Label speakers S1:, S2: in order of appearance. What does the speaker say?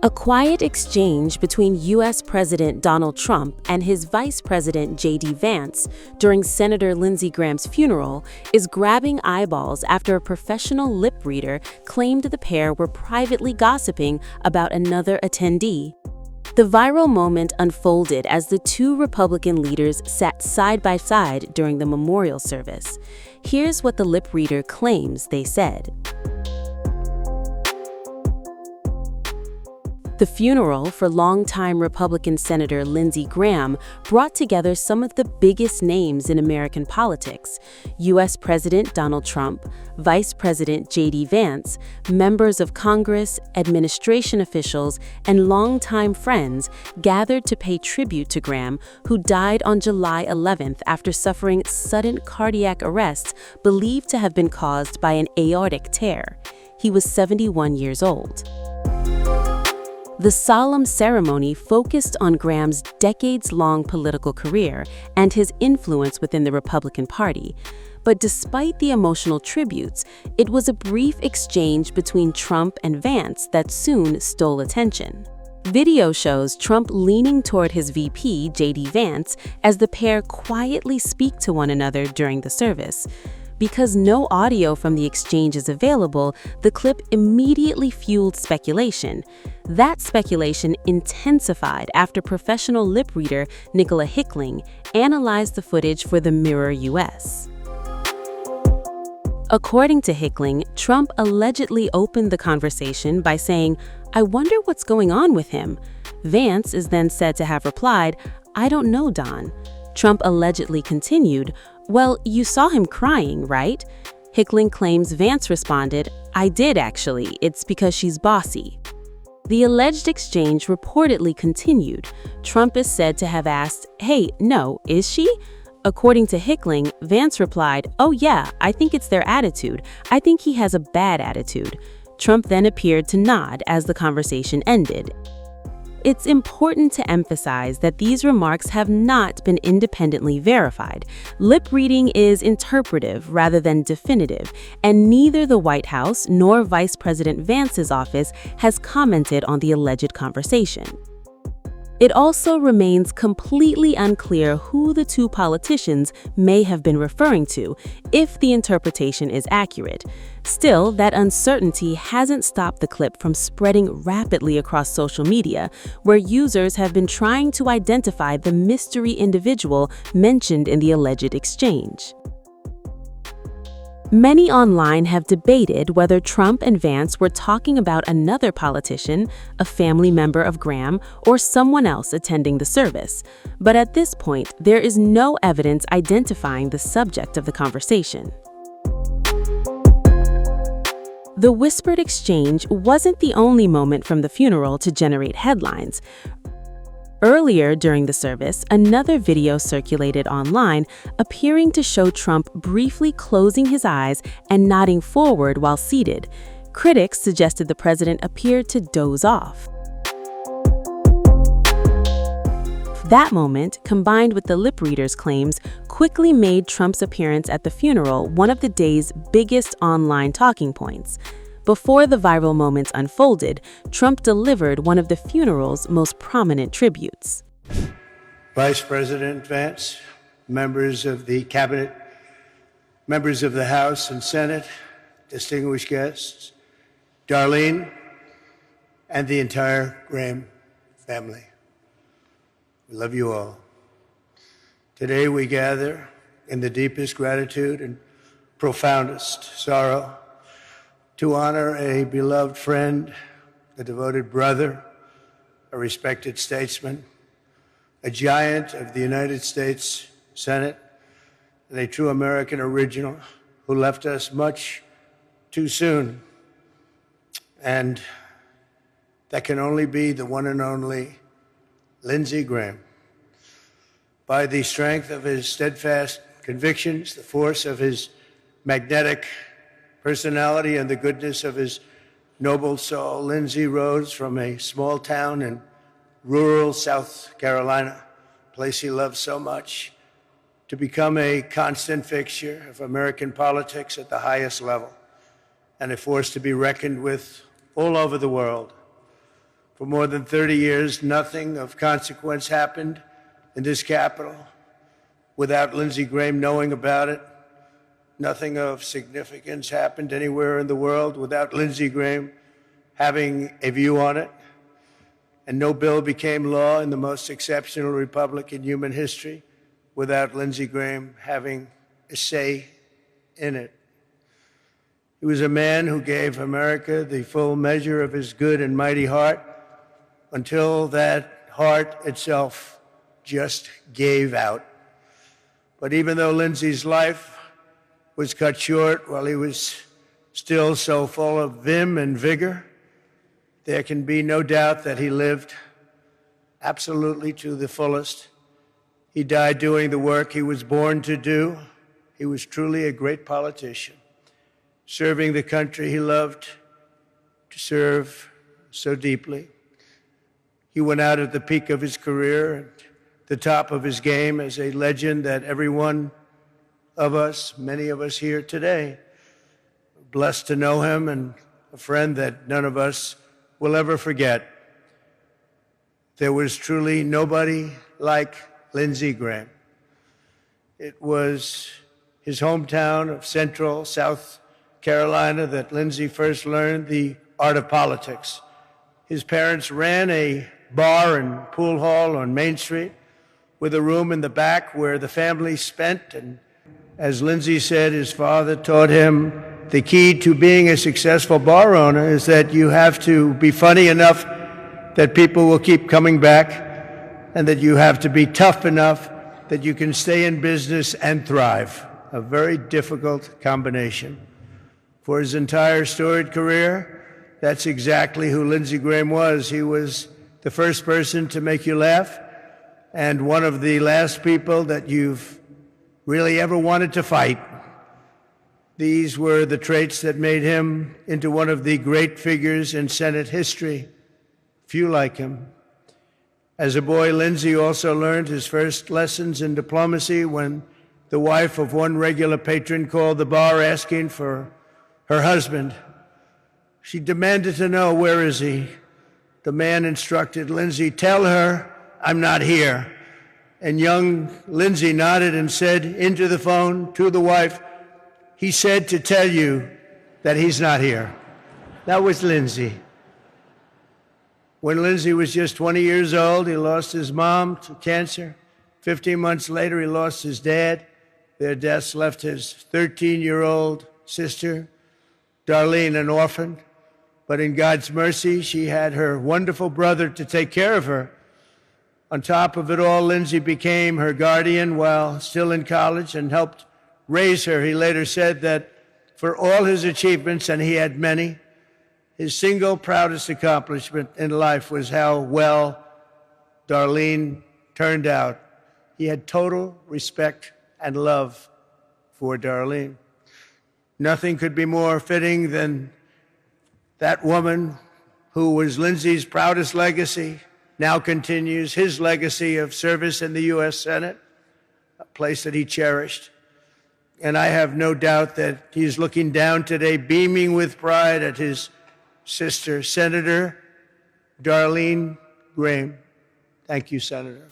S1: A quiet exchange between U.S. President Donald Trump and his Vice President J.D. Vance during Senator Lindsey Graham's funeral is grabbing eyeballs after a professional lip reader claimed the pair were privately gossiping about another attendee. The viral moment unfolded as the two Republican leaders sat side by side during the memorial service. Here's what the lip reader claims they said. The funeral for longtime Republican Senator Lindsey Graham brought together some of the biggest names in American politics: U.S. President Donald Trump, Vice President J.D. Vance, members of Congress, administration officials, and longtime friends gathered to pay tribute to Graham, who died on July 11th after suffering sudden cardiac arrest believed to have been caused by an aortic tear. He was 71 years old. The solemn ceremony focused on Graham's decades-long political career and his influence within the Republican Party. But despite the emotional tributes, it was a brief exchange between Trump and Vance that soon stole attention. Video shows Trump leaning toward his VP, J.D. Vance, as the pair quietly speak to one another during the service. Because no audio from the exchange is available, the clip immediately fueled speculation. That speculation intensified after professional lip reader Nicola Hickling analyzed the footage for the Mirror US. According to Hickling, Trump allegedly opened the conversation by saying, "I wonder what's going on with him." Vance is then said to have replied, "I don't know, Don." Trump allegedly continued, "Well, you saw him crying, right?" Hickling claims Vance responded, "I did actually, it's because she's bossy." The alleged exchange reportedly continued. Trump is said to have asked, "Hey, no, is she?" According to Hickling, Vance replied, "Oh yeah, I think it's their attitude. I think he has a bad attitude." Trump then appeared to nod as the conversation ended. It's important to emphasize that these remarks have not been independently verified. Lip reading is interpretive rather than definitive, and neither the White House nor Vice President Vance's office has commented on the alleged conversation. It also remains completely unclear who the two politicians may have been referring to, if the interpretation is accurate. Still, that uncertainty hasn't stopped the clip from spreading rapidly across social media, where users have been trying to identify the mystery individual mentioned in the alleged exchange. Many online have debated whether Trump and Vance were talking about another politician, a family member of Graham, or someone else attending the service. But at this point, there is no evidence identifying the subject of the conversation. The whispered exchange wasn't the only moment from the funeral to generate headlines. Earlier during the service, another video circulated online appearing to show Trump briefly closing his eyes and nodding forward while seated. Critics suggested the president appeared to doze off. That moment, combined with the lip reader's claims, quickly made Trump's appearance at the funeral one of the day's biggest online talking points. Before the viral moments unfolded, Trump delivered one of the funeral's most prominent tributes.
S2: Vice President Vance, members of the Cabinet, members of the House and Senate, distinguished guests, Darlene, and the entire Graham family. We love you all. Today we gather in the deepest gratitude and profoundest sorrow to honor a beloved friend, a devoted brother, a respected statesman, a giant of the United States Senate, and a true American original who left us much too soon. And that can only be the one and only Lindsey Graham. By the strength of his steadfast convictions, the force of his magnetic personality, and the goodness of his noble soul, Lindsey rose from a small town in rural South Carolina, a place he loved so much, to become a constant fixture of American politics at the highest level, and a force to be reckoned with all over the world. For more than 30 years, nothing of consequence happened in this Capitol without Lindsey Graham knowing about it. Nothing of significance happened anywhere in the world without Lindsey Graham having a view on it. And no bill became law in the most exceptional republic in human history without Lindsey Graham having a say in it. He was a man who gave America the full measure of his good and mighty heart until that heart itself just gave out. But even though Lindsey's life was cut short while he was still so full of vim and vigor, there can be no doubt that he lived absolutely to the fullest. He died doing the work he was born to do. He was truly a great politician, serving the country he loved to serve so deeply. He went out at the peak of his career, at the top of his game, as a legend that every one of us, many of us here today, are blessed to know him, and a friend that none of us will ever forget. There was truly nobody like Lindsey Graham. It was his hometown of Central South Carolina that Lindsey first learned the art of politics. His parents ran a bar and pool hall on Main Street with a room in the back where the family spent. And as Lindsey said, his father taught him the key to being a successful bar owner is that you have to be funny enough that people will keep coming back, and that you have to be tough enough that you can stay in business and thrive. A very difficult combination. For his entire storied career, that's exactly who Lindsey Graham was. He was the first person to make you laugh, and one of the last people that you've really ever wanted to fight. These were the traits that made him into one of the great figures in Senate history. Few like him. As a boy, Lindsey also learned his first lessons in diplomacy when the wife of one regular patron called the bar asking for her husband. She demanded to know, where is he? The man instructed Lindsey, tell her I'm not here. And young Lindsey nodded and said into the phone to the wife, he said to tell you that he's not here. That was Lindsey. When Lindsey was just 20 years old, he lost his mom to cancer. 15 months later, he lost his dad. Their deaths left his 13-year-old sister, Darlene, an orphan. But in God's mercy, she had her wonderful brother to take care of her. On top of it all, Lindsey became her guardian while still in college and helped raise her. He later said that for all his achievements, and he had many, his single proudest accomplishment in life was how well Darlene turned out. He had total respect and love for Darlene. Nothing could be more fitting than that woman who was Lindsey's proudest legacy now continues his legacy of service in the U.S. Senate, a place that he cherished. And I have no doubt that he's looking down today, beaming with pride at his sister, Senator Darlene Graham. Thank you, Senator.